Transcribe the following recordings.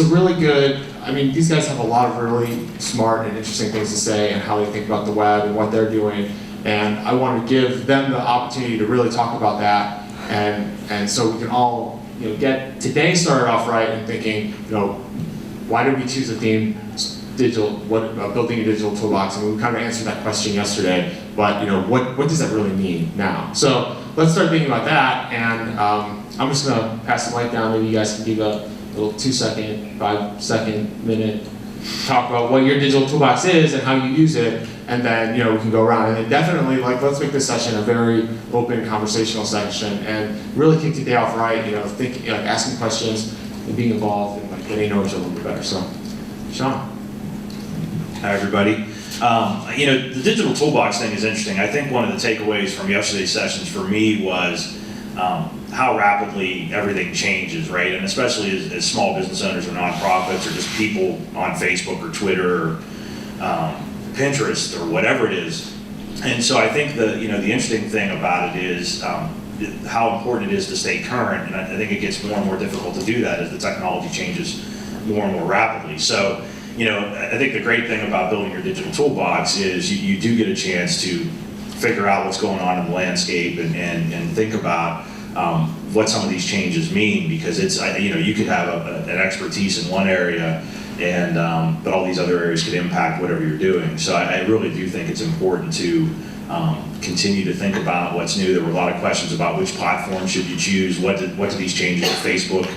a really good, I mean, these guys have a lot of really smart and interesting things to say and how they think about the web and what they're doing. And I want to give them the opportunity to really talk about that. And so we can all, get today started off right and thinking, why did we choose the theme building a digital toolbox? And we kind of answered that question yesterday, but what does that really mean now? So let's start thinking about that, and I'm just gonna pass the mic down. Maybe you guys can give a little 2-second, 5-second, minute talk about what your digital toolbox is and how you use it, and then we can go around. And then definitely, let's make this session a very open conversational session and really kick the day off right. Thinking, asking questions and being involved and getting to know each other a little bit better. So, Sean. Hi, everybody. The digital toolbox thing is interesting. I think one of the takeaways from yesterday's sessions for me was how rapidly everything changes, right? And especially as small business owners or nonprofits or just people on Facebook or Twitter or Pinterest or whatever it is. And so I think the interesting thing about it is how important it is to stay current. And I think it gets more and more difficult to do that as the technology changes more and more rapidly. So, I think the great thing about building your digital toolbox is you do get a chance to figure out what's going on in the landscape and think about what some of these changes mean, because it's, you could have an expertise in one area and but all these other areas could impact whatever you're doing. So I really do think it's important to continue to think about what's new. There were a lot of questions about which platform should you choose, what do these changes with Facebook,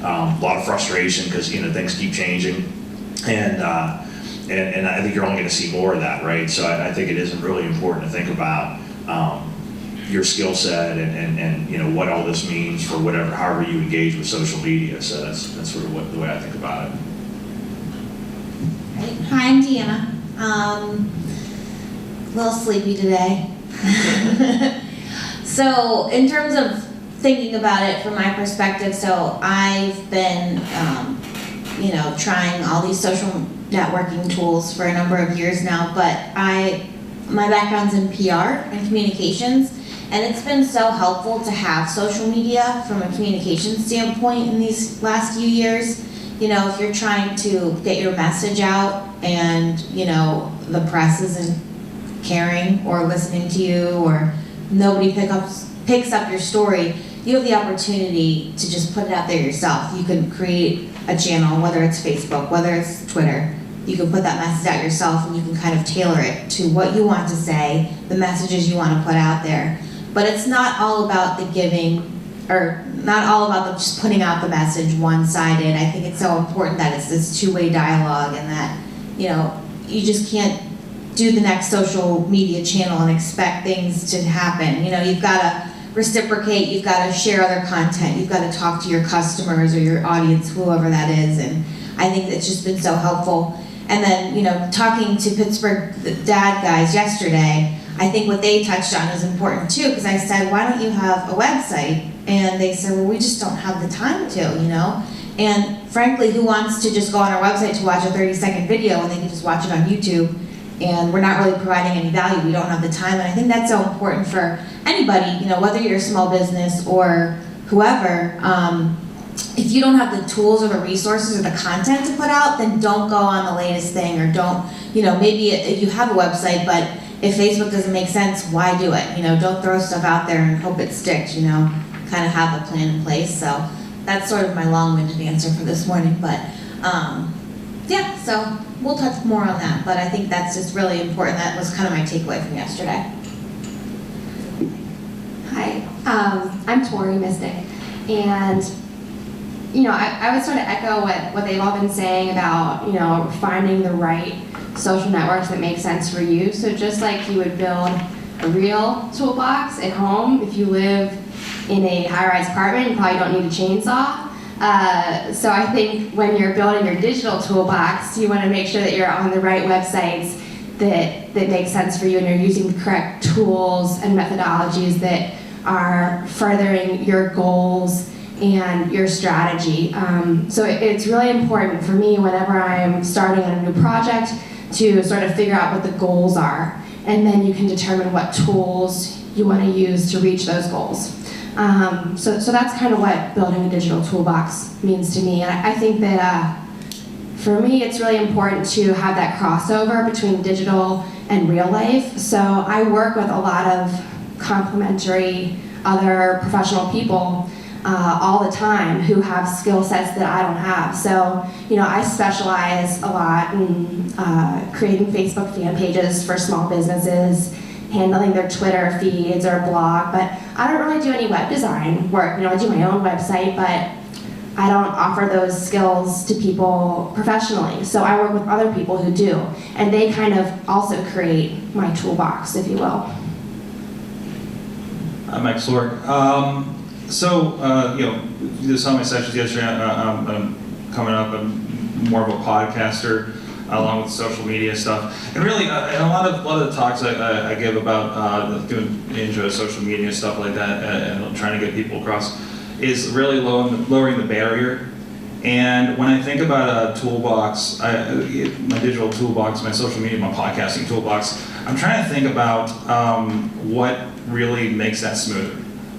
a lot of frustration because things keep changing. And I think you're only going to see more of that, right? So I think it is really important to think about your skill set and what all this means for however you engage with social media. So that's sort of the way I think about it. Right. Hi, I'm Deanna. A little sleepy today. So in terms of thinking about it from my perspective, so I've been trying all these social networking tools for a number of years now, but my background's in PR and communications, and it's been so helpful to have social media from a communication standpoint in these last few years. If you're trying to get your message out and, the press isn't caring or listening to you or nobody picks up your story, you have the opportunity to just put it out there yourself. You can create a channel, whether it's Facebook, whether it's Twitter. You can put that message out yourself and you can kind of tailor it to what you want to say, the messages you want to put out there. But it's not all about the giving, or not all about just putting out the message one-sided. I think it's so important that it's this two-way dialogue and that, you just can't do the next social media channel and expect things to happen. You've got to reciprocate, you've got to share other content, you've got to talk to your customers or your audience, whoever that is, and I think it's just been so helpful. And then, talking to Pittsburgh dad guys yesterday, I think what they touched on is important too, because I said, why don't you have a website? And they said, well, we just don't have the time to, And frankly, who wants to just go on our website to watch a 30-second video and they can just watch it on YouTube? And we're not really providing any value. We don't have the time. And I think that's so important for anybody, whether you're a small business or whoever. If you don't have the tools or the resources or the content to put out, then don't go on the latest thing, or don't, maybe you have a website, but if Facebook doesn't make sense, why do it? Don't throw stuff out there and hope it sticks, kind of have a plan in place. So that's sort of my long-winded answer for this morning, but yeah, so we'll touch more on that, but I think that's just really important. That was kind of my takeaway from yesterday. Hi, I'm Tori Mystic, and I would sort of echo what they've all been saying about finding the right social networks that make sense for you. So just like you would build a real toolbox at home, if you live in a high-rise apartment, you probably don't need a chainsaw. So I think when you're building your digital toolbox, you want to make sure that you're on the right websites that make sense for you, and you're using the correct tools and methodologies that are furthering your goals and your strategy. So it's really important for me whenever I'm starting on a new project to sort of figure out what the goals are, and then you can determine what tools you want to use to reach those goals. So that's kind of what building a digital toolbox means to me. And I think that for me, it's really important to have that crossover between digital and real life. So I work with a lot of complementary other professional people all the time who have skill sets that I don't have. So, I specialize a lot in creating Facebook fan pages for small businesses, handling their Twitter feeds or blog, but I don't really do any web design work. I do my own website, but I don't offer those skills to people professionally. So I work with other people who do, and they kind of also create my toolbox, if you will. I'm Mike Slork. You saw my sessions yesterday. I'm coming up. I'm more of a podcaster, along with social media stuff. And really, and a lot of the talks I give about doing intro to social media stuff like that, and trying to get people across, is really lowering the barrier. And when I think about a toolbox, my digital toolbox, my social media, my podcasting toolbox, I'm trying to think about what really makes that smoother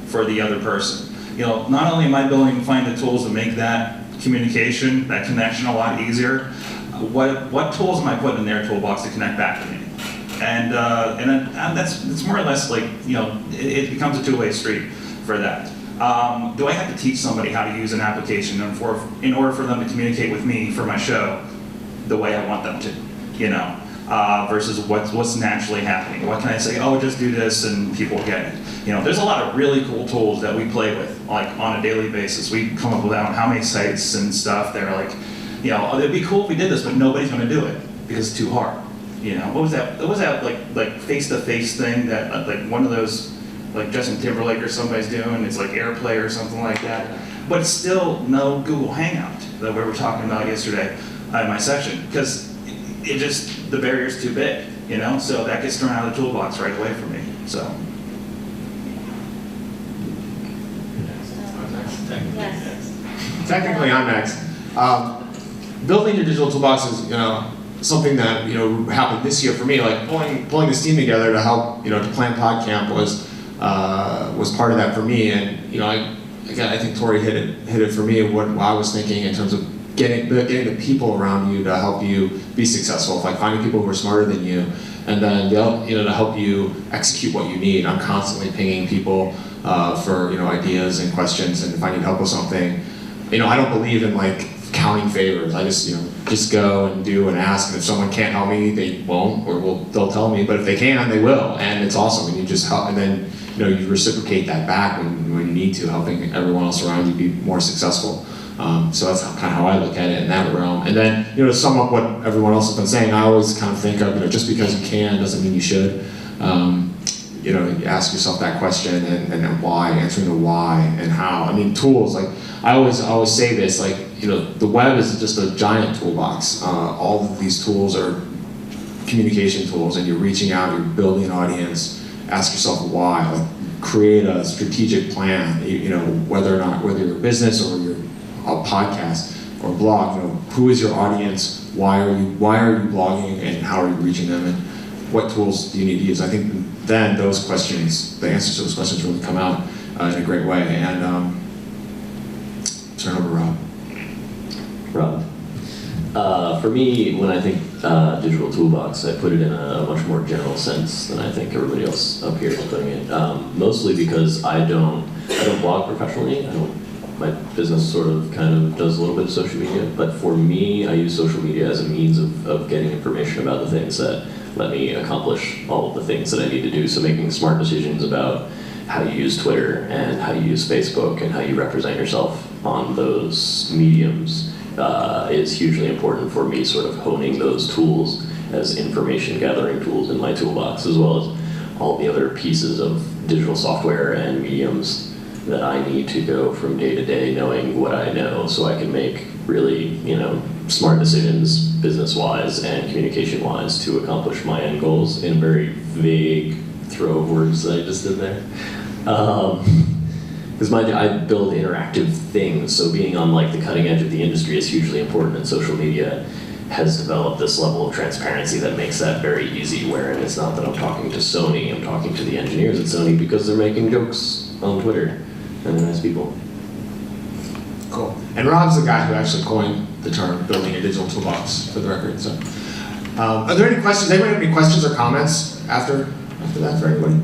for the other person. Not only am I building to find the tools to make that communication, that connection a lot easier, what tools am I putting in their toolbox to connect back to me? And it's more or less like, it becomes a two-way street for that. Do I have to teach somebody how to use an application in order for them to communicate with me for my show the way I want them to, versus what's naturally happening? What can I say? Oh, just do this and people get it. There's a lot of really cool tools that we play with, like on a daily basis. We come up with how many sites and stuff. They're like, it'd be cool if we did this, but nobody's going to do it because it's too hard. What was that? What was that like face-to-face thing that like one of those, like Justin Timberlake or somebody's doing? It's like AirPlay or something like that. But it's still no Google Hangout that we were talking about yesterday in my session, because the barrier's too big. So that gets thrown out of the toolbox right away for me. So. Technically, I'm next. Building your digital toolbox is, something that happened this year for me. Like pulling this team together to help, to plan Podcamp was part of that for me. And I think Tori hit it for me. What I was thinking in terms of getting the people around you to help you be successful, like finding people who are smarter than you, and then they'll to help you execute what you need. I'm constantly pinging people for ideas and questions, and if I need help with something. I don't believe in like counting favors. I just go and do and ask, and if someone can't help me, they won't, or they'll tell me. But if they can, they will, and it's awesome. And you just help, and then you reciprocate that back when you need to, helping everyone else around you be more successful. So that's kind of how I look at it in that realm. And then to sum up what everyone else has been saying, I always kind of think of just because you can doesn't mean you should. You ask yourself that question and why, answering the why and how. Tools, like I always say this, like, the web is just a giant toolbox. All of these tools are communication tools, and you're reaching out, you're building an audience. Ask yourself why, like create a strategic plan, whether you're a business or you're a podcast or a blog, who is your audience, why are you blogging, and how are you reaching them, and what tools do you need to use? I think then the answers to those questions really come out in a great way. And turn over to Rob. For me, when I think digital toolbox, I put it in a much more general sense than I think everybody else up here is putting it. Mostly because I don't blog professionally. My business sort of kind of does a little bit of social media, but for me, I use social media as a means of getting information about the things that let me accomplish all of the things that I need to do. So making smart decisions about how you use Twitter and how you use Facebook and how you represent yourself on those mediums is hugely important for me, sort of honing those tools as information gathering tools in my toolbox, as well as all the other pieces of digital software and mediums that I need to go from day to day knowing what I know, so I can make really, smart decisions business-wise and communication-wise to accomplish my end goals in a very vague throw of words that I just did there. Because I build interactive things, so being on like the cutting edge of the industry is hugely important, and social media has developed this level of transparency that makes that very easy, wherein it's not that I'm talking to Sony, I'm talking to the engineers at Sony because they're making jokes on Twitter, and they're nice people. Cool. And Rob's the guy who actually coined the term building a digital toolbox for the record. So, are there any questions? Anybody have any questions or comments after that for anybody?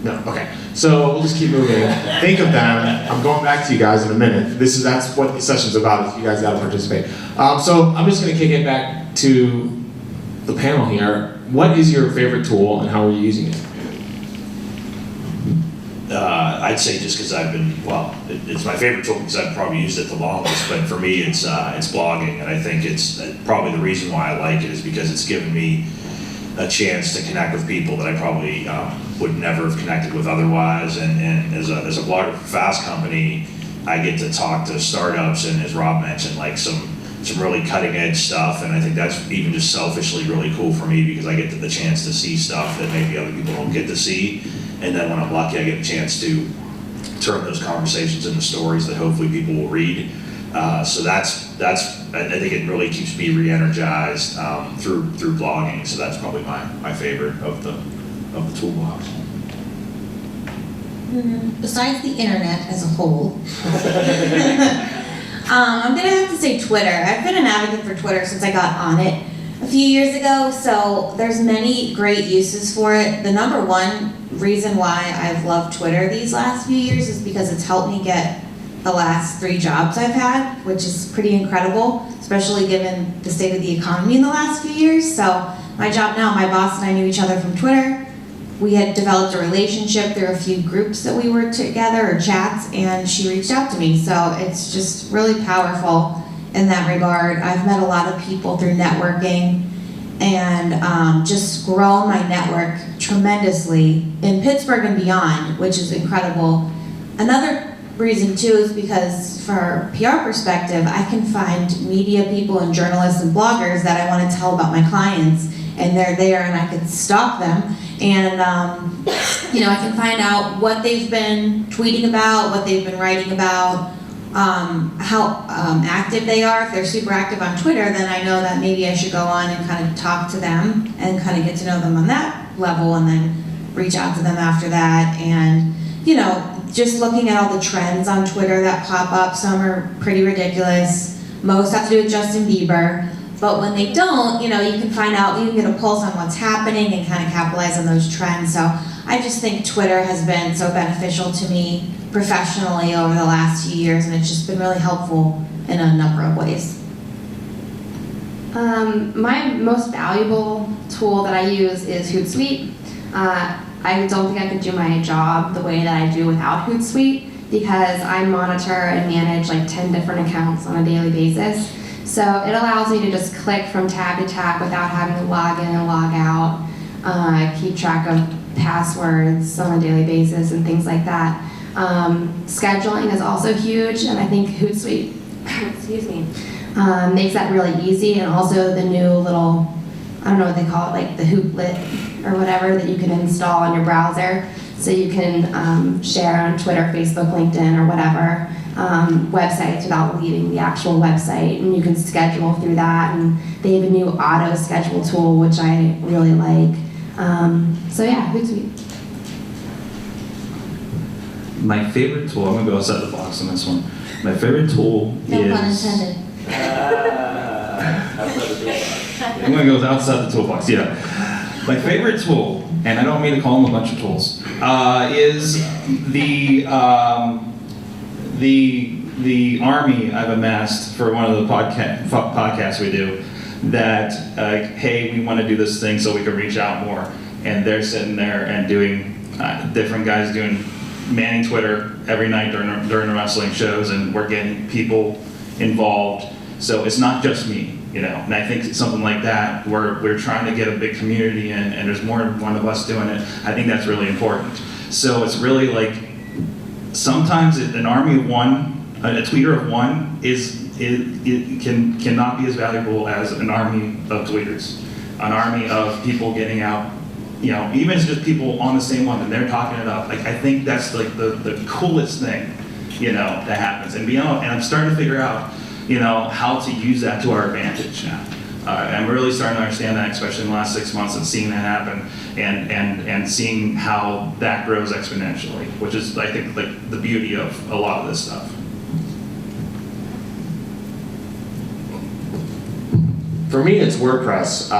No. Okay. So we'll just keep moving. Think of them. I'm going back to you guys in a minute. That's what the session's about. If you guys got to participate. So I'm just going to kick it back to the panel here. What is your favorite tool and how are you using it? I'd say just because it's my favorite tool because I've probably used it the longest, but for me it's blogging, and I think it's probably the reason why I like it is because it's given me a chance to connect with people that I probably would never have connected with otherwise, and as a blogger for Fast Company, I get to talk to startups, and as Rob mentioned, like some really cutting edge stuff, and I think that's even just selfishly really cool for me because I get the chance to see stuff that maybe other people don't get to see. And then when I'm lucky, I get a chance to turn those conversations into stories that hopefully people will read. So that's I think it really keeps me re-energized through blogging. So that's probably my favorite of the toolbox. Besides the internet as a whole, I'm gonna have to say Twitter. I've been an advocate for Twitter since I got on it a few years ago, so there's many great uses for it. The number one reason why I've loved Twitter these last few years is because it's helped me get the last 3 jobs I've had, which is pretty incredible, especially given the state of the economy in the last few years. So my job now, my boss and I knew each other from Twitter. We had developed a relationship through a few groups that we were together, or chats, and she reached out to me. So it's just really powerful in that regard. I've met a lot of people through networking and just grown my network tremendously in Pittsburgh and beyond, which is incredible. Another reason too is because for a PR perspective, I can find media people and journalists and bloggers that I want to tell about my clients, and they're there and I can stalk them, and I can find out what they've been tweeting about, what they've been writing about, how active they are. If they're super active on Twitter, then I know that maybe I should go on and kind of talk to them and kind of get to know them on that level, and then reach out to them after that. And just looking at all the trends on Twitter that pop up, some are pretty ridiculous. Most have to do with Justin Bieber. But when they don't, you can find out, you can get a pulse on what's happening and kind of capitalize on those trends. So I just think Twitter has been so beneficial to me professionally over the last few years, and it's just been really helpful in a number of ways. My most valuable tool that I use is Hootsuite. I don't think I could do my job the way that I do without Hootsuite because I monitor and manage like 10 different accounts on a daily basis. So it allows me to just click from tab to tab without having to log in and log out, keep track of passwords on a daily basis and things like that. Scheduling is also huge, and I think Hootsuite makes that really easy, and also the new little, I don't know what they call it, like the Hootlit or whatever that you can install on your browser, so you can share on Twitter, Facebook, LinkedIn, or whatever websites without leaving the actual website, and you can schedule through that, and they have a new auto schedule tool which I really like. So yeah, Hootsuite. My favorite tool, I'm gonna go outside the box on this one. My favorite tool No is... pun intended. I'm gonna go outside the toolbox, yeah. My favorite tool, and I don't mean to call them a bunch of tools, is the army I've amassed for one of the podcasts we do, that, hey, we want to do this thing so we can reach out more. And they're sitting there and doing, different guys doing manning Twitter every night during the wrestling shows, and we're getting people involved. So it's not just me, and I think something like that, we're trying to get a big community in, and there's more than one of us doing it. I think that's really important. So it's really like, sometimes an army of one, a tweeter of one cannot be as valuable as an army of tweeters. An army of people getting out, even if it's just people on the same one and they're talking it up. Like, I think that's like the coolest thing, that happens. And I'm starting to figure out, how to use that to our advantage now. I'm really starting to understand that, especially in the last 6 months, and seeing that happen, and seeing how that grows exponentially, which is, I think, like the beauty of a lot of this stuff. For me, it's WordPress,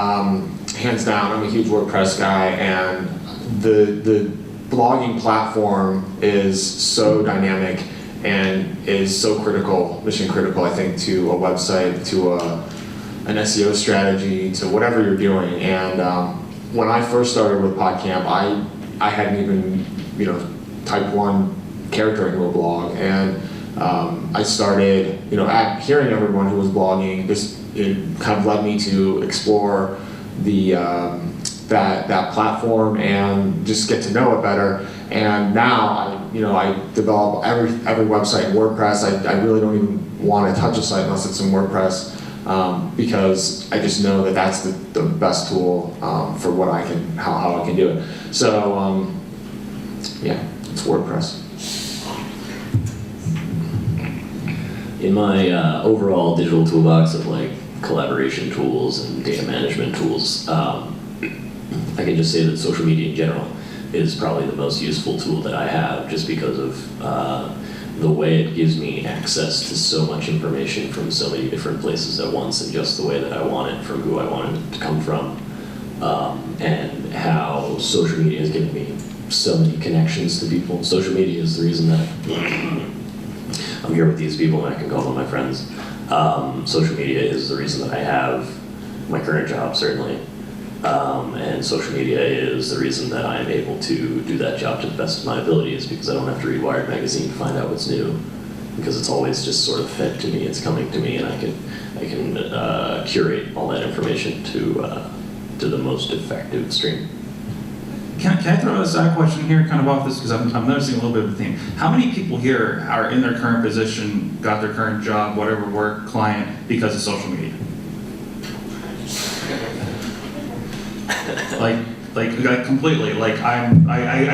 hands down. I'm a huge WordPress guy, and the blogging platform is so dynamic and is so critical, mission critical, I think, to a website, to an SEO strategy, to whatever you're doing. And when I first started with Podcamp, I hadn't even, typed one character into a blog, and I started, hearing everyone who was blogging. It kind of led me to explore the that platform and just get to know it better. And now I develop every website in WordPress. I really don't even want to touch a site unless it's in WordPress, because I just know that that's the best tool for what I can, how I can do it. So yeah, it's WordPress. In my overall digital toolbox of like collaboration tools and data management tools, I can just say that social media in general is probably the most useful tool that I have, just because of the way it gives me access to so much information from so many different places at once, and just the way that I want it, from who I want it to come from, and how social media has given me so many connections to people. Social media is the reason that I'm here with these people and I can call them my friends. Social media is the reason that I have my current job, certainly. And social media is the reason that I am able to do that job to the best of my abilities, because I don't have to read Wired magazine to find out what's new, because it's always just sort of fed to me, it's coming to me, and I can curate all that information to the most effective stream. Can I throw a side question here, kind of off this, because I'm noticing a little bit of a theme. How many people here are in their current position, got their current job, whatever work, client, because of social media? Like completely. Like I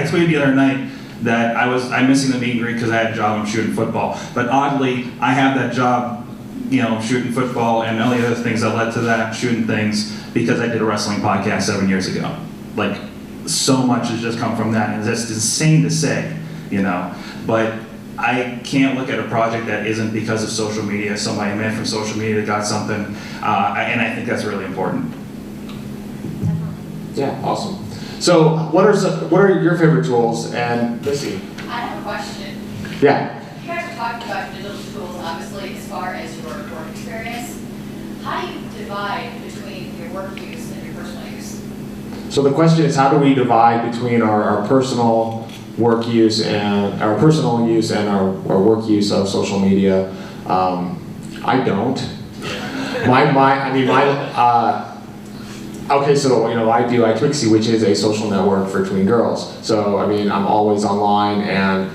tweeted the other night that I'm missing the meet and greet because I had a job, I'm shooting football. But oddly, I have that job, shooting football and all the other things that led to that, shooting things, because I did a wrestling podcast 7 years ago. Like, so much has just come from that, and that's insane to say, But I can't look at a project that isn't because of social media. Somebody met from social media that got something, and I think that's really important. Yeah, awesome. So what are your favorite tools? And Missy? I have a question. Yeah. You guys are talking about digital tools, obviously, as far as your work experience. How do you divide between your work use and your personal use? So the question is, how do we divide between our personal work use and our personal use and our work use of social media? I don't. Okay, so I do iTwixie, which is a social network for tween girls. So I'm always online, and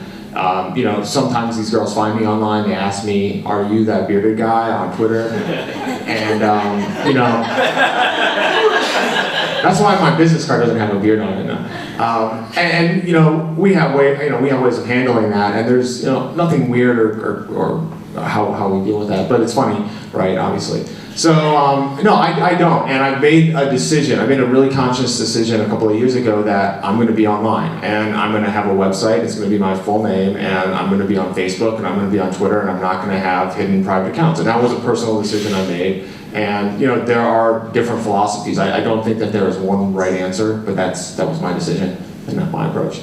sometimes these girls find me online. They ask me, "Are you that bearded guy on Twitter?" And that's why my business card doesn't have a beard on it now. And we have ways of handling that, and there's nothing weird or how we deal with that, but it's funny, right? Obviously. So no, I don't, and I made a decision. I made a really conscious decision a couple of years ago that I'm going to be online, and I'm going to have a website. It's going to be my full name, and I'm going to be on Facebook, and I'm going to be on Twitter, and I'm not going to have hidden private accounts. And that was a personal decision I made. And there are different philosophies. I don't think that there is one right answer, but that was my decision and that's my approach.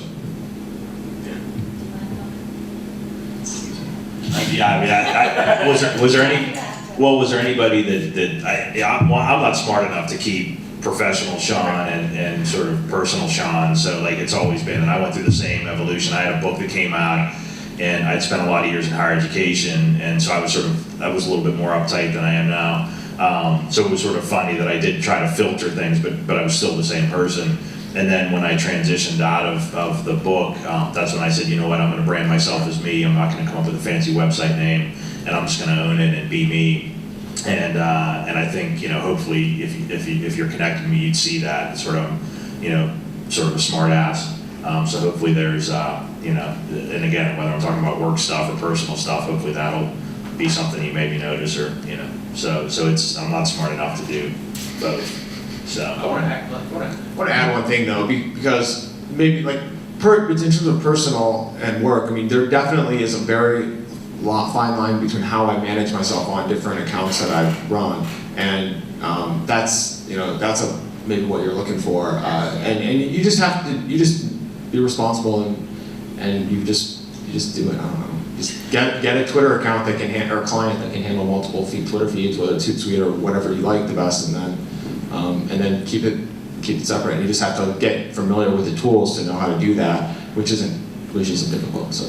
Yeah, was there anybody I'm not smart enough to keep professional Sean and sort of personal Sean, so it's always been, and I went through the same evolution. I had a book that came out, and I'd spent a lot of years in higher education, and so I was a little bit more uptight than I am now. So it was sort of funny that I did try to filter things, but I was still the same person. And then when I transitioned out of the book, that's when I said, you know what, I'm going to brand myself as me. I'm not going to come up with a fancy website name, and I'm just going to own it and be me. And I think, hopefully if you're connected to me, you'd see that sort of a smart ass. So hopefully there's, and again, whether I'm talking about work stuff or personal stuff, hopefully that'll be something you maybe notice, or, so I'm not smart enough to do both. So I want to add one thing though, because maybe in terms of personal and work, there definitely is a very fine line between how I manage myself on different accounts that I run, and that's maybe what you're looking for, and you just have to be responsible and you just do it. I don't know. Just get a Twitter account that can or a client that can handle multiple Twitter feeds, whether it's Hootsuite or whatever you like the best, and then keep it separate. And you just have to get familiar with the tools to know how to do that, which isn't difficult. So.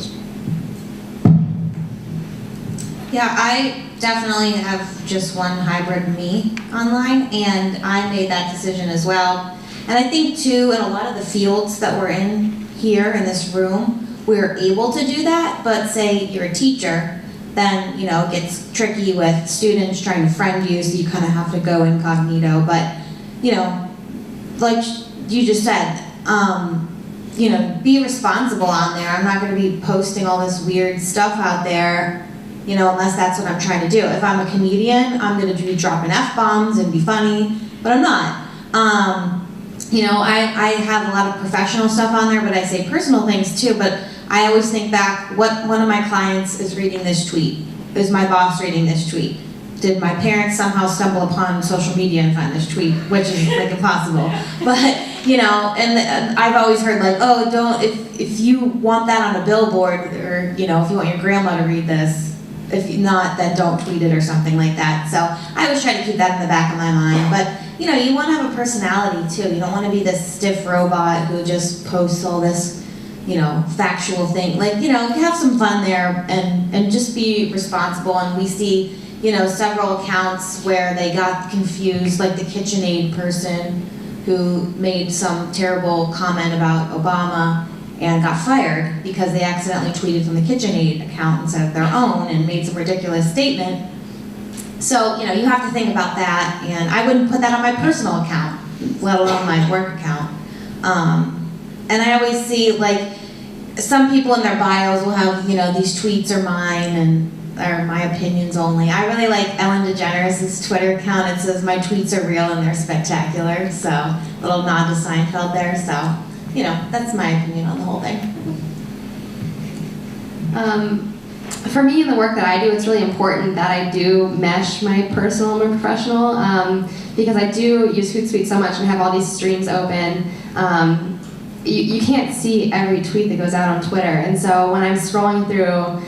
Yeah, I definitely have just one hybrid me online, and I made that decision as well. And I think too, in a lot of the fields that we're in here in this room, we're able to do that, but say you're a teacher, then, it gets tricky with students trying to friend you, so you kind of have to go incognito. But, like you just said, be responsible on there. I'm not going to be posting all this weird stuff out there, unless that's what I'm trying to do. If I'm a comedian, I'm going to be dropping F-bombs and be funny, but I'm not. I have a lot of professional stuff on there, but I say personal things too. But I always think back, one of my clients is reading this tweet? Is my boss reading this tweet? Did my parents somehow stumble upon social media and find this tweet? Which is like impossible. But, and I've always heard like, oh, if you want that on a billboard, or, if you want your grandma to read this, if not, then don't tweet it or something like that. So I always try to keep that in the back of my mind. But, you want to have a personality too. You don't want to be this stiff robot who just posts all this, factual thing. Like, have some fun there and just be responsible. And we see, several accounts where they got confused, like the KitchenAid person who made some terrible comment about Obama and got fired because they accidentally tweeted from the KitchenAid account instead of their own and made some ridiculous statement. So, you have to think about that, and I wouldn't put that on my personal account, let alone my work account. And I always see, like, some people in their bios will have, these tweets are mine and are my opinions only. I really like Ellen DeGeneres' Twitter account. It says, my tweets are real and they're spectacular. So, a little nod to Seinfeld there. So, that's my opinion on the whole thing. For me, in the work that I do, it's really important that I do mesh my personal and my professional, because I do use Hootsuite so much and have all these streams open. You can't see every tweet that goes out on Twitter, and so when I'm scrolling through,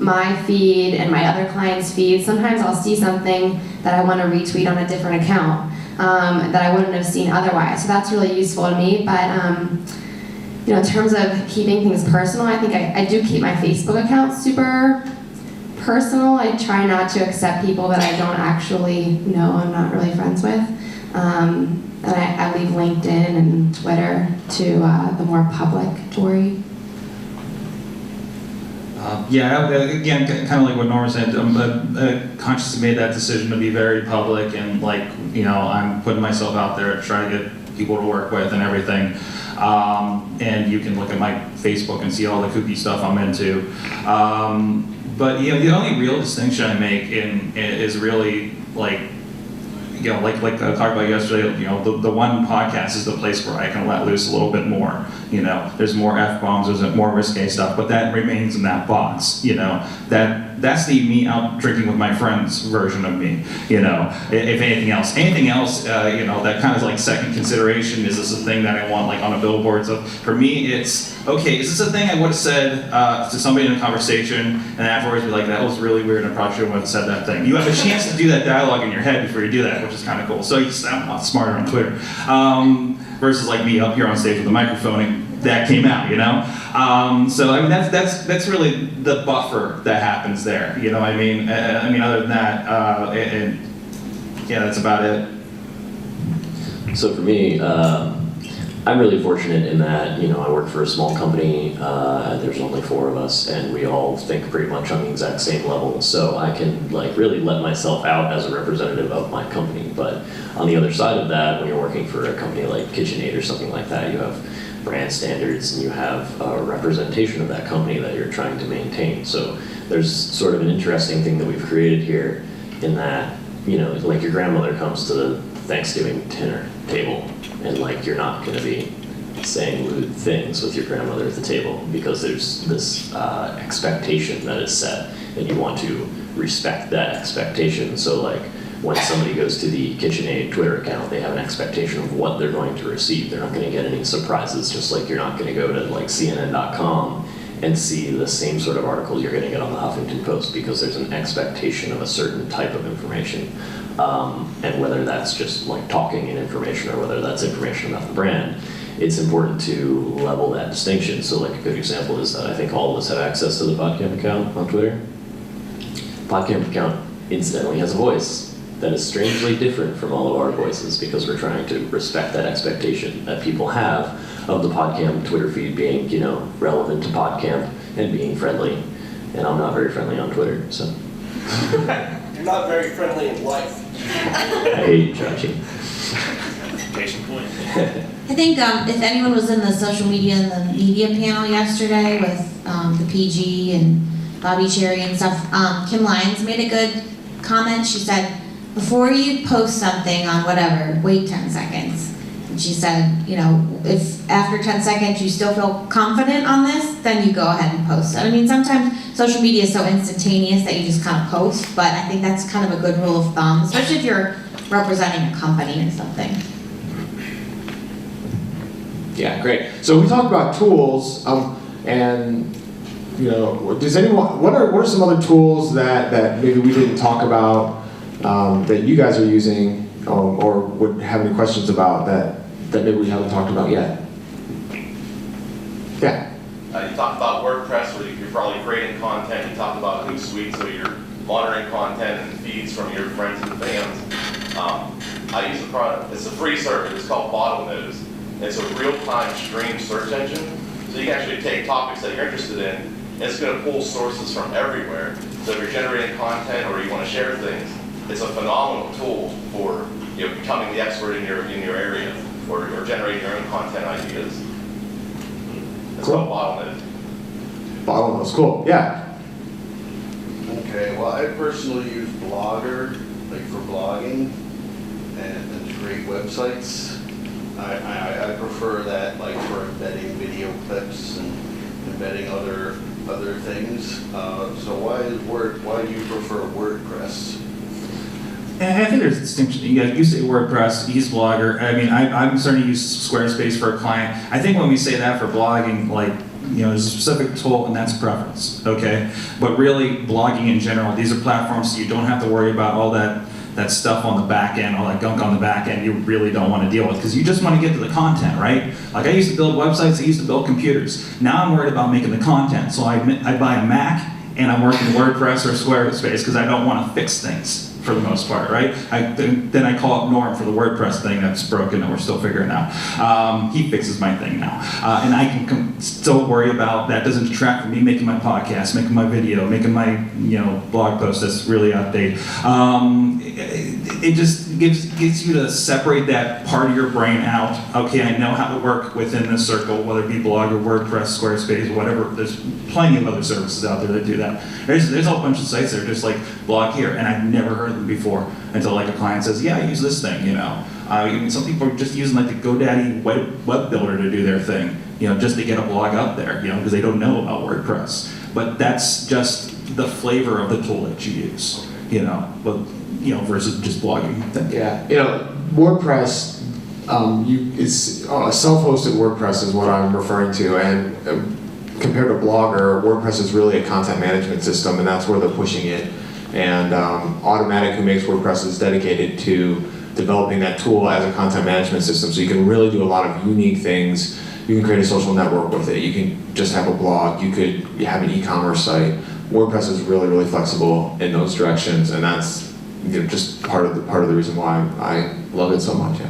my feed and my other clients' feeds, sometimes I'll see something that I want to retweet on a different account that I wouldn't have seen otherwise. So that's really useful to me. But in terms of keeping things personal, I think I do keep my Facebook account super personal. I try not to accept people that I don't actually know, I'm not really friends with. And I leave LinkedIn and Twitter to the more public Tory. Again, kind of like what Norma said, I consciously made that decision to be very public and I'm putting myself out there to try to get people to work with and everything. And you can look at my Facebook and see all the kooky stuff I'm into. But the only real distinction I make is really like I talked about yesterday, the one podcast is the place where I can let loose a little bit more. There's more F-bombs, there's more risque stuff, but that remains in that box. That's the me out drinking with my friends version of me. If anything else, that kind of like second consideration. Is this a thing that I want like on a billboard? So for me, it's okay. Is this a thing I would have said to somebody in a conversation, and afterwards be like, that was really weird, and I probably shouldn't have said that thing. You have a chance to do that dialogue in your head before you do that, which is kind of cool. So you sound a lot smarter on Twitter. Versus like me up here on stage with a microphone and that came out, So I mean that's really the buffer that happens there, other than that, that's about it. So for me, I'm really fortunate in that, I work for a small company, there's only 4 of us, and we all think pretty much on the exact same level, so I can really let myself out as a representative of my company. But on the other side of that, when you're working for a company like KitchenAid or something like that, you have brand standards and you have a representation of that company that you're trying to maintain. So there's sort of an interesting thing that we've created here in that, like your grandmother comes to the Thanksgiving dinner table, and you're not going to be saying lewd things with your grandmother at the table because there's this expectation that is set, and you want to respect that expectation. So when somebody goes to the KitchenAid Twitter account, they have an expectation of what they're going to receive. They're not going to get any surprises, just like you're not going to go to like CNN.com and see the same sort of article you're going to get on the Huffington Post, because there's an expectation of a certain type of information. And whether that's just like talking and information or whether that's information about the brand, it's important to level that distinction. So like a good example is that I think all of us have access to the Podcamp account on Twitter. Podcamp account incidentally has a voice that is strangely different from all of our voices, because we're trying to respect that expectation that people have of the Podcamp Twitter feed being, you know, relevant to Podcamp and being friendly. And I'm not very friendly on Twitter, so. You're not very friendly in life. I hate you, Chachi. Case in point. I think if anyone was in the social media and the media panel yesterday with the PG and Bobby Cherry and stuff, Kim Lyons made a good comment. She said, before you post something on whatever, wait 10 seconds. And she said, you know, if after 10 seconds you still feel confident on this, then you go ahead and post it. I mean, sometimes social media is so instantaneous that you just kind of post, but I think that's kind of a good rule of thumb, especially if you're representing a company or something. Yeah, great. So we talked about tools, and you know, does anyone? What are some other tools that maybe we didn't talk about that you guys are using, or would have any questions about that maybe we haven't talked about yet? Yeah. You talked about WordPress, where you're probably creating content. You talked about Hootsuite, so you're monitoring content and feeds from your friends and fans. I use a product. It's a free service. It's called Bottlenose. It's a real-time stream search engine. So you can actually take topics that you're interested in, and it's going to pull sources from everywhere. So if you're generating content or you want to share things, it's a phenomenal tool for becoming the expert in your area, or generating your own content ideas. It's Cool. called Bottlenose. Bottlenose, cool. Yeah. Okay, well, I personally use Blogger, like for blogging and to create websites. I prefer that, like for embedding video clips and embedding other things. So why do you prefer WordPress? And I think there's a distinction. You say WordPress, you use Blogger. I mean, I'm starting to use Squarespace for a client. I think when we say that for blogging, like, you know, there's a specific tool, and that's preference, okay? But really, blogging in general, these are platforms so you don't have to worry about all that stuff on the back end, all that gunk on the back end you really don't want to deal with, because you just want to get to the content, right? Like I used to build websites, I used to build computers. Now I'm worried about making the content, so I buy a Mac and I'm working WordPress or Squarespace because I don't want to fix things for the most part, right? Then I call up Norm for the WordPress thing that's broken that we're still figuring out. He fixes my thing now. And I can still worry about that. Doesn't detract from me making my podcast, making my video, making my blog post that's really outdated. It just gives you to separate that part of your brain out. Okay, I know how to work within this circle, whether it be Blogger, WordPress, Squarespace, whatever. There's plenty of other services out there that do that. There's a whole bunch of sites that are just like blog here, and I've never heard of them before until like a client says, yeah, I use this thing, some people are just using like the GoDaddy web builder to do their thing, just to get a blog up there, because they don't know about WordPress. But that's just the flavor of the tool that you use, versus just blogging. Yeah, WordPress, it's self-hosted WordPress is what I'm referring to, and compared to Blogger, WordPress is really a content management system, and that's where they're pushing it. And Automatic, who makes WordPress, is dedicated to developing that tool as a content management system, so you can really do a lot of unique things. You can create a social network with it. You can just have a blog. You could have an e-commerce site. WordPress is really, really flexible in those directions, and that's just part of the reason why I love it so much. Yeah.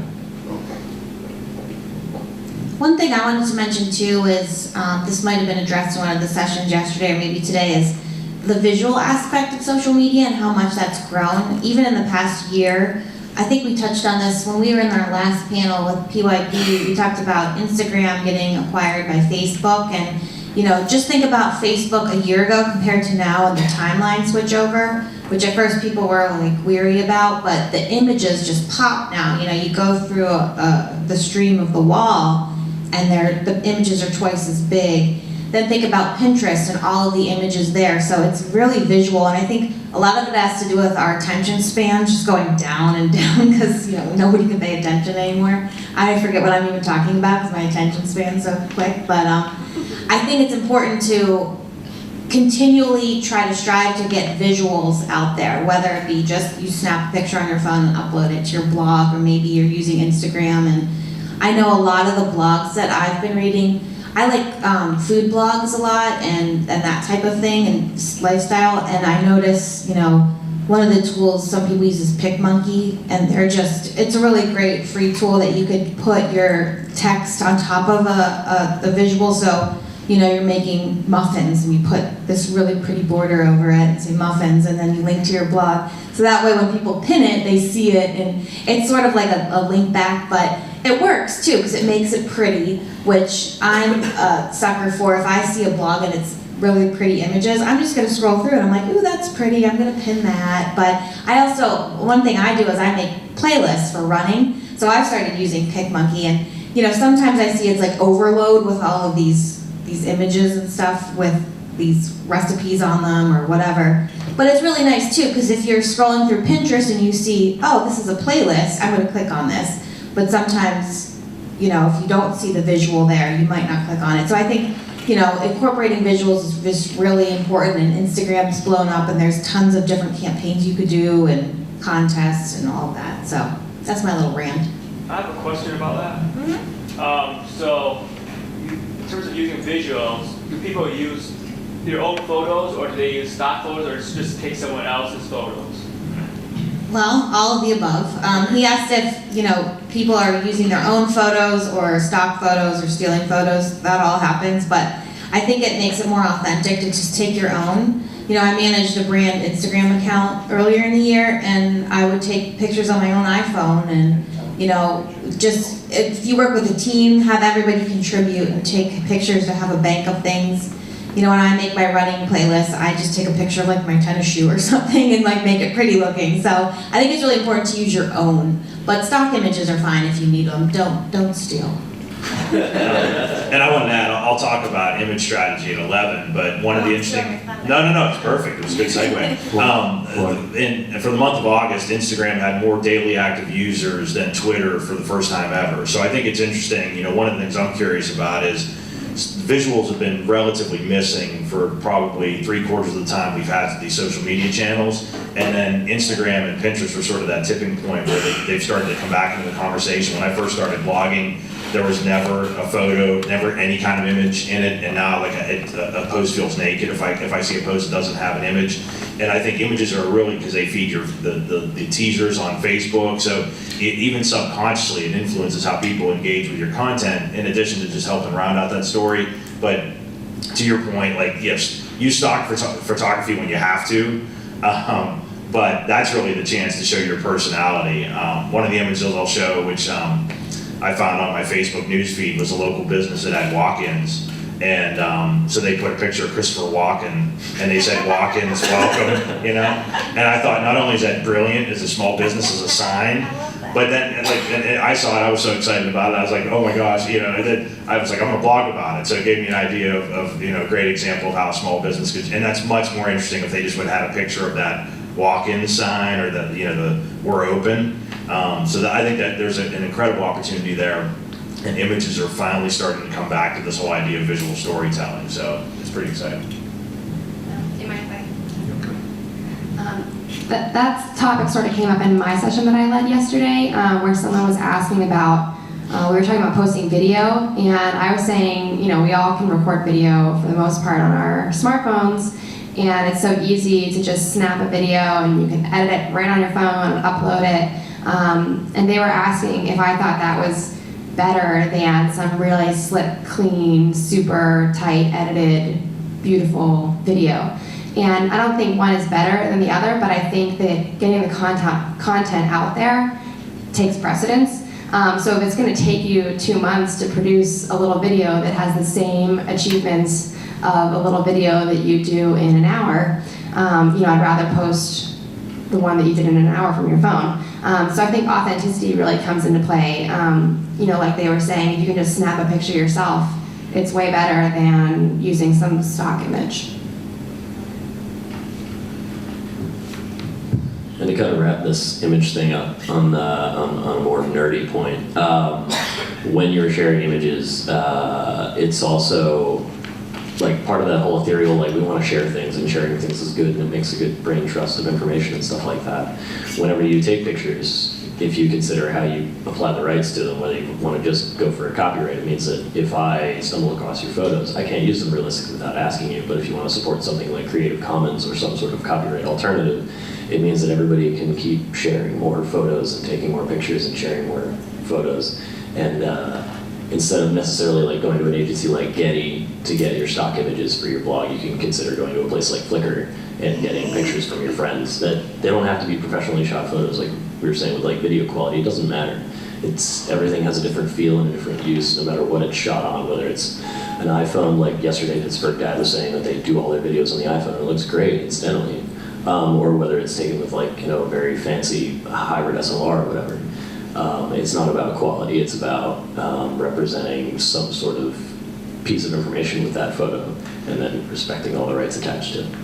One thing I wanted to mention too is, this might have been addressed in one of the sessions yesterday or maybe today, is the visual aspect of social media and how much that's grown. Even in the past year, I think we touched on this when we were in our last panel with PYP, we talked about Instagram getting acquired by Facebook, and just think about Facebook a year ago compared to now and the timeline switch over, which at first people were like weary about, but the images just pop now. You go through the stream of the wall and the images are twice as big. then think about Pinterest and all of the images there. So it's really visual, and I think a lot of it has to do with our attention span just going down and down because nobody can pay attention anymore. I forget what I'm even talking about because my attention span's so quick. But I think it's important to continually try to strive to get visuals out there, whether it be just you snap a picture on your phone and upload it to your blog, or maybe you're using Instagram. And I know a lot of the blogs that I've been reading, I like food blogs a lot and that type of thing and lifestyle. And I notice, one of the tools some people use is PicMonkey, and it's a really great free tool that you could put your text on top of a visual. So, you're making muffins and you put this really pretty border over it and say muffins, and then you link to your blog. So that way when people pin it, they see it, and it's sort of like a link back, but it works too because it makes it pretty, which I'm a sucker for. If I see a blog and it's really pretty images, I'm just going to scroll through and I'm like, ooh, that's pretty, I'm going to pin that. But one thing I do is I make playlists for running. So I've started using PicMonkey, and sometimes I see it's like overload with all of these images and stuff with these recipes on them or whatever. But it's really nice too, because if you're scrolling through Pinterest and you see, oh, this is a playlist, I'm going to click on this. But sometimes, if you don't see the visual there, you might not click on it. So I think, incorporating visuals is just really important, and Instagram's blown up, and there's tons of different campaigns you could do and contests and all of that. So that's my little rant. I have a question about that. So, in terms of using visuals, do people use their own photos, or do they use stock photos, or just take someone else's photos? Well, all of the above. He asked if, people are using their own photos or stock photos or stealing photos. That all happens, but I think it makes it more authentic to just take your own. I managed a brand Instagram account earlier in the year, and I would take pictures on my own iPhone, and just if you work with a team, have everybody contribute and take pictures to have a bank of things. When I make my running playlist, I just take a picture of like my tennis shoe or something and like make it pretty looking. So I think it's really important to use your own, but stock images are fine if you need them. Don't steal. And I want to add, I'll talk about image strategy at 11, but one of the interesting, no, it's perfect, it was a good segue. And for the month of August, Instagram had more daily active users than Twitter for the first time ever. So I think it's interesting, one of the things I'm curious about is visuals have been relatively missing for probably 3/4 of the time we've had these social media channels, and then Instagram and Pinterest were sort of that tipping point where they've started to come back into the conversation. When I first started blogging, there was never a photo, never any kind of image in it, and now like a post feels naked if I see a post that doesn't have an image. And I think images are really because they feed the teasers on Facebook, so even subconsciously it influences how people engage with your content, in addition to just helping round out that story. But to your point, like, yes, use stock photography when you have to, but that's really the chance to show your personality. One of the images I'll show, which I found on my Facebook newsfeed, was a local business that had walk-ins. And so they put a picture of Christopher Walken, and they said, "Walk-ins welcome," And I thought, not only is that brilliant as a small business, as a sign, but then and I saw it, I was so excited about it. I was like, oh my gosh, and then I was like, I'm gonna blog about it. So it gave me an idea of a great example of how a small business could, and that's much more interesting if they just would have a picture of that walk-in sign or the "we're open." So that, I think that there's an incredible opportunity there. And images are finally starting to come back to this whole idea of visual storytelling, so it's pretty exciting. Do you mind if that topic sort of came up in my session that I led yesterday, where someone was asking about, we were talking about posting video, and I was saying, we all can record video for the most part on our smartphones, and it's so easy to just snap a video and you can edit it right on your phone and upload it. And they were asking if I thought that was better than some really slick, clean, super tight, edited, beautiful video. And I don't think one is better than the other, but I think that getting the content out there takes precedence. So if it's going to take you 2 months to produce a little video that has the same achievements of a little video that you do in an hour, I'd rather post the one that you did in an hour from your phone. So I think authenticity really comes into play. Like they were saying, if you can just snap a picture yourself it's way better than using some stock image. And to kind of wrap this image thing up on a more nerdy point, when you're sharing images, it's also like part of that whole ethereal, like we want to share things, and sharing things is good, and it makes a good brain trust of information and stuff like that. Whenever you take pictures, if you consider how you apply the rights to them, whether you want to just go for a copyright, it means that if I stumble across your photos, I can't use them realistically without asking you, but if you want to support something like Creative Commons or some sort of copyright alternative, it means that everybody can keep sharing more photos and taking more pictures and sharing more photos. And instead of necessarily like going to an agency like Getty to get your stock images for your blog, you can consider going to a place like Flickr and getting pictures from your friends. That they don't have to be professionally shot photos like we were saying with like video quality. It doesn't matter. Everything has a different feel and a different use no matter what it's shot on, whether it's an iPhone, like yesterday Pittsburgh Dad was saying that they do all their videos on the iPhone and it looks great incidentally, or whether it's taken with like, you know, a very fancy hybrid SLR or whatever. It's not about quality, it's about representing some sort of piece of information with that photo and then respecting all the rights attached to it.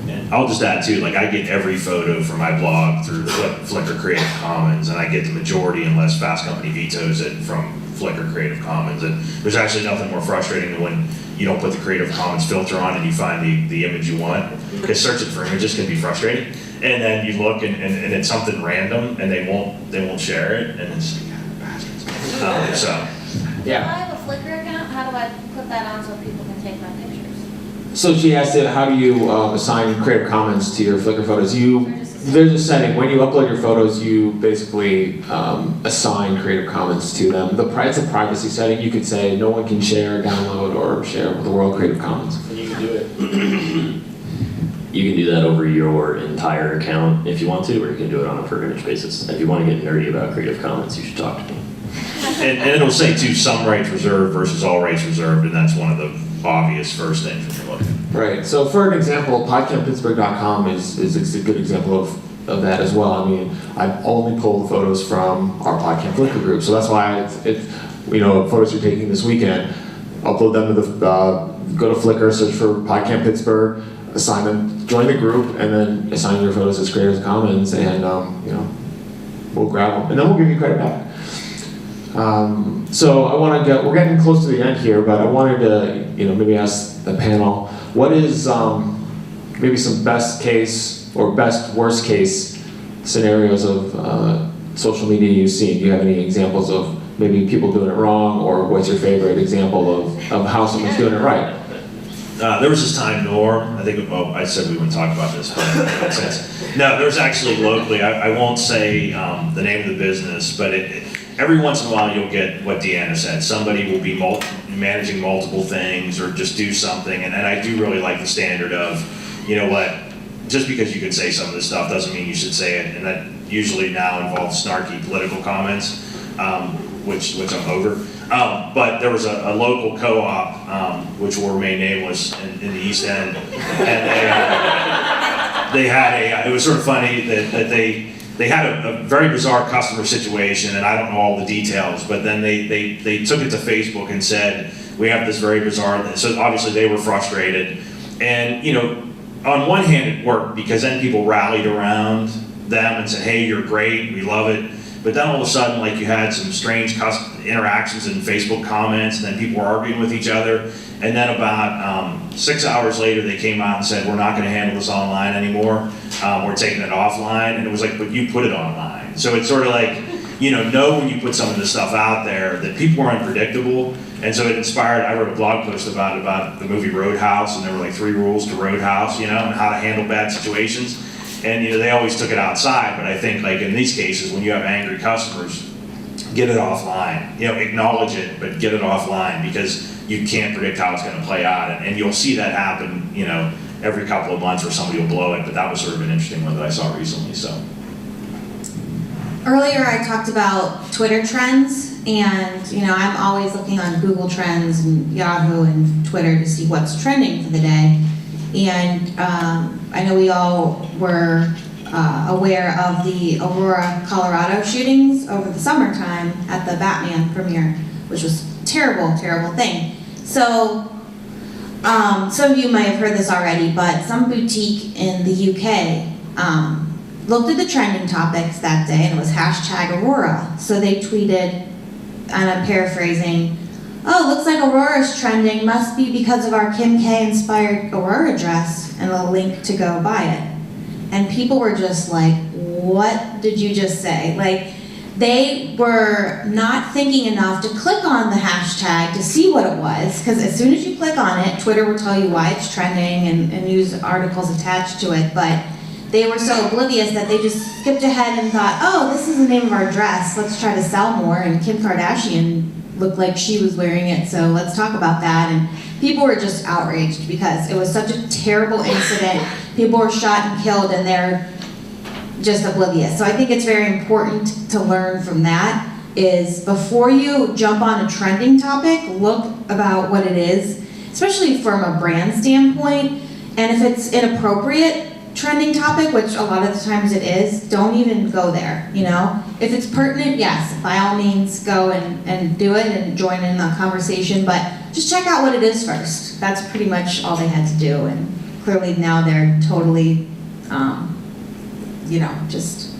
And I'll just add too, like I get every photo from my blog through Flickr Creative Commons, and I get the majority unless Fast Company vetoes it from Flickr Creative Commons. And there's actually nothing more frustrating than when you don't put the Creative Commons filter on and you find the image you want. Because searching for images can be frustrating. And then you look and it's something random and they won't share it, and it's so. Yeah. I have a Flickr account. How do I put that on so people can take my pictures? So she asked it, how do you assign Creative Commons to your Flickr photos? There's a setting, when you upload your photos, you basically assign Creative Commons to them. It's a privacy setting. You could say no one can share, download, or share with the world Creative Commons. And you can do it. You can do that over your entire account if you want to, or you can do it on a per image basis. And if you want to get nerdy about Creative Commons, you should talk to me. And it'll say too, some rights reserved versus all rights reserved, and that's one of the obvious first things when you're looking. Right. So for an example, PodcampPittsburgh.com is a good example of that as well. I mean, I've only pulled photos from our Podcamp Flickr group, so that's why it's you know, photos you're taking this weekend, upload them to go to Flickr, search for Podcamp Pittsburgh, assign them, join the group, and then assign your photos as Creative Commons, and you know, we'll grab them, and then we'll give you credit back. So we're getting close to the end here, but I wanted to, you know, maybe ask the panel, what is maybe some best case or best worst case scenarios of social media you've seen? Do you have any examples of maybe people doing it wrong, or what's your favorite example of how someone's doing it right? There was this time, Norm, I think, well, I said we wouldn't talk about this, but no, there's actually locally, I won't say the name of the business, but every once in a while you'll get what Deanna said. Somebody will be managing multiple things or just do something, and I do really like the standard of, you know what, just because you can say some of this stuff doesn't mean you should say it, and that usually now involves snarky political comments, which I'm over. But there was a local co-op, which will remain nameless in the East End, and they had it was sort of funny that they had a very bizarre customer situation, and I don't know all the details, but then they took it to Facebook and said, we have this very bizarre, so obviously they were frustrated. And, you know, on one hand it worked because then people rallied around them and said, hey, you're great, we love it. But then all of a sudden, like, you had some strange interactions in Facebook comments, and then people were arguing with each other. And then about 6 hours later, they came out and said, we're not going to handle this online anymore. We're taking it offline. And it was like, but you put it online. So it's sort of like, you know when you put some of this stuff out there that people are unpredictable. And so it inspired, I wrote a blog post about the movie Roadhouse, and there were like 3 rules to Roadhouse, you know, and how to handle bad situations. And, you know, they always took it outside, but I think, like, in these cases, when you have angry customers, get it offline. You know, acknowledge it, but get it offline, because you can't predict how it's going to play out. And you'll see that happen, you know, every couple of months where somebody will blow it, but that was sort of an interesting one that I saw recently, so. Earlier I talked about Twitter trends, and, you know, I'm always looking on Google Trends and Yahoo and Twitter to see what's trending for the day. And I know we all were aware of the Aurora, Colorado shootings over the summertime at the Batman premiere, which was a terrible, terrible thing. So, some of you might have heard this already, but some boutique in the UK looked at the trending topics that day, and it was hashtag Aurora. So they tweeted, and I'm paraphrasing, "Oh, looks like Aurora's trending, must be because of our Kim K inspired Aurora dress," and a link to go buy it. And people were just like, what did you just say? Like, they were not thinking enough to click on the hashtag to see what it was, because as soon as you click on it, Twitter will tell you why it's trending and news articles attached to it, but they were so oblivious that they just skipped ahead and thought, oh, this is the name of our dress, let's try to sell more, and Kim Kardashian looked like she was wearing it, so let's talk about that. And people were just outraged because it was such a terrible incident. People were shot and killed, and they're just oblivious. So I think it's very important to learn from that, is before you jump on a trending topic, look about what it is, especially from a brand standpoint. And if it's inappropriate trending topic, which a lot of the times it is, don't even go there, you know? If it's pertinent, yes, by all means go and do it and join in the conversation, but just check out what it is first. That's pretty much all they had to do, and clearly now they're totally, you know, just,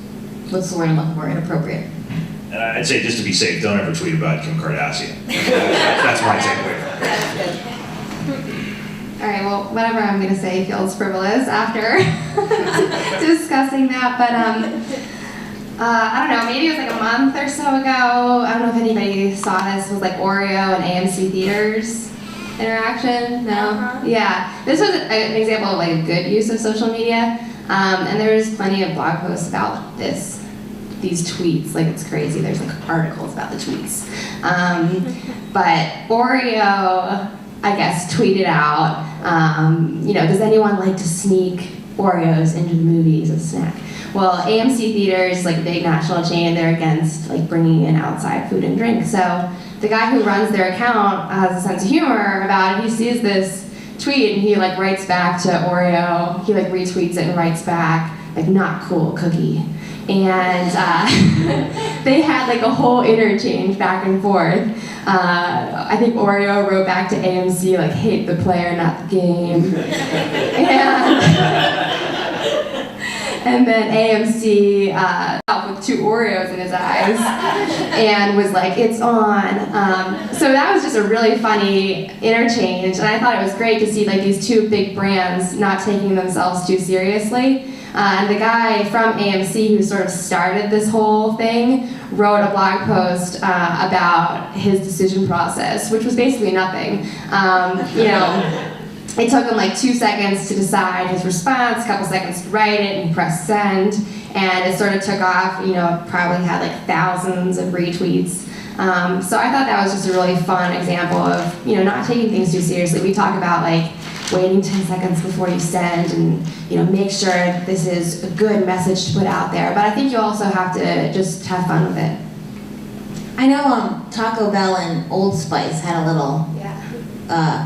what's the word I'm looking for, inappropriate. And I'd say, just to be safe, don't ever tweet about Kim Kardashian. That's my takeaway. All right, well, whatever I'm going to say feels frivolous after discussing that, but I don't know, maybe it was like a month or so ago, I don't know if anybody saw this, it was like Oreo and AMC Theaters interaction, no? Uh-huh. Yeah, this was an example of like a good use of social media, and there's plenty of blog posts about these tweets, like it's crazy, there's like articles about the tweets. But Oreo, I guess, tweeted out, you know, does anyone like to sneak Oreos into the movies as a snack? Well, AMC Theaters, like a big national chain, they're against like bringing in outside food and drink. So the guy who runs their account has a sense of humor about it. He sees this tweet and he like writes back to Oreo. He like retweets it and writes back like, "Not cool cookie." And they had like a whole interchange back and forth. I think Oreo wrote back to AMC like, "Hate the player, not the game." And then AMC out with 2 Oreos in his eyes and was like, "It's on." So that was just a really funny interchange, and I thought it was great to see like these 2 big brands not taking themselves too seriously. And the guy from AMC who sort of started this whole thing wrote a blog post about his decision process, which was basically nothing. You know, it took him like 2 seconds to decide his response, a couple seconds to write it, and he pressed send, and it sort of took off. You know, probably had like thousands of retweets. So I thought that was just a really fun example of, you know, not taking things too seriously. We talk about like waiting 10 seconds before you send, and you know, make sure this is a good message to put out there. But I think you also have to just have fun with it. I know Taco Bell and Old Spice had a little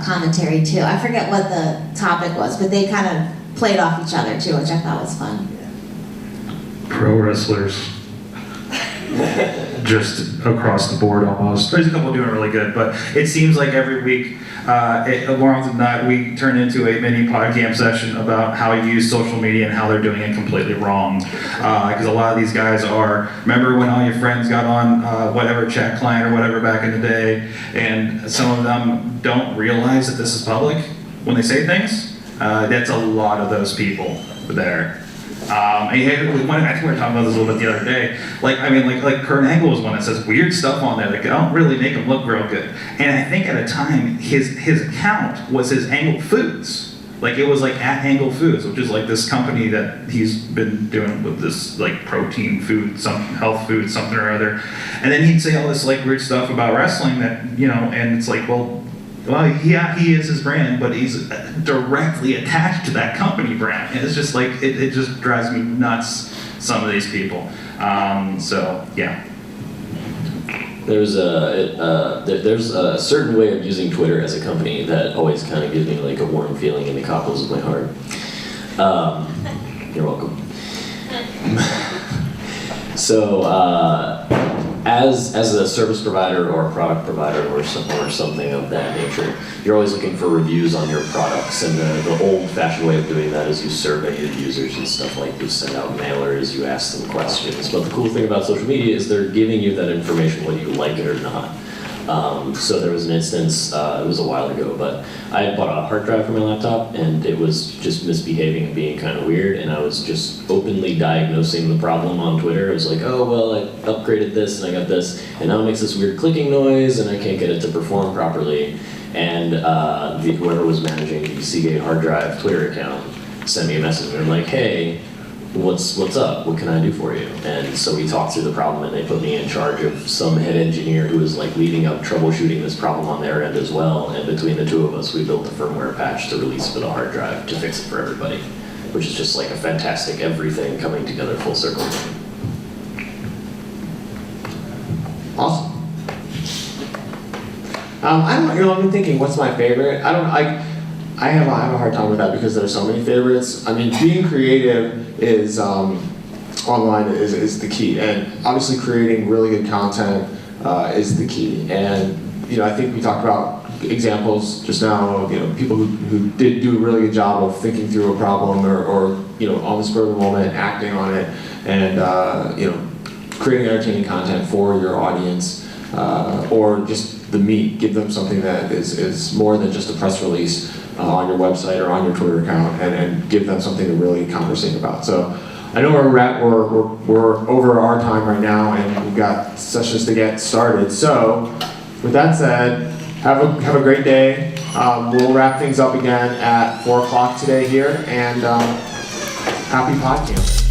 commentary too. I forget what the topic was, but they kind of played off each other too, which I thought was fun. Pro wrestlers. Just across the board almost. There's a couple doing really good, but it seems like every week, more often than not, we turn into a mini Podcamp session about how you use social media and how they're doing it completely wrong. Because a lot of these guys are, remember when all your friends got on whatever chat client or whatever back in the day, and some of them don't realize that this is public when they say things? That's a lot of those people there. I think we were talking about this a little bit the other day. Like, I mean, like Kurt Angle was one that says weird stuff on there that don't really make him look real good. And I think at a time, his account was his Angle Foods. Like, it was like at Angle Foods, which is like this company that he's been doing with this like protein food, some health food, something or other. And then he'd say all this like weird stuff about wrestling that, you know, and it's like, well, yeah, he is his brand, but he's directly attached to that company brand. And it's just like, it just drives me nuts, some of these people. So, yeah. There's a certain way of using Twitter as a company that always kind of gives me like a warm feeling in the cockles of my heart. You're welcome. So, as a service provider or a product provider or something of that nature, you're always looking for reviews on your products, and the old-fashioned way of doing that is you survey your users and stuff, like you send out mailers, you ask them questions. But the cool thing about social media is they're giving you that information whether you like it or not. So there was an instance, it was a while ago, but I had bought a hard drive for my laptop and it was just misbehaving and being kind of weird, and I was just openly diagnosing the problem on Twitter. I was like, oh, well, I upgraded this and I got this, and now it makes this weird clicking noise and I can't get it to perform properly. And whoever was managing the Seagate hard drive Twitter account sent me a message and they're like, hey, what's up? What can I do for you? And so we talked through the problem, and they put me in charge of some head engineer who was like leading up troubleshooting this problem on their end as well. And between the two of us, we built a firmware patch to release for the hard drive to fix it for everybody, which is just like a fantastic everything coming together full circle. Awesome. I don't know, I've been thinking, what's my favorite? I have a hard time with that because there's so many favorites. I mean, being creative is, online is the key. And obviously creating really good content is the key. And, you know, I think we talked about examples just now of, you know, people who did do a really good job of thinking through a problem or you know, on the spur of the moment, acting on it, and, you know, creating entertaining content for your audience, or just the meat, give them something that is more than just a press release on your website or on your Twitter account, and give them something to really conversate about. So I know we're over our time right now, and we've got sessions to get started. So with that said, have a great day. We'll wrap things up again at 4 o'clock today here, and happy Podcamp.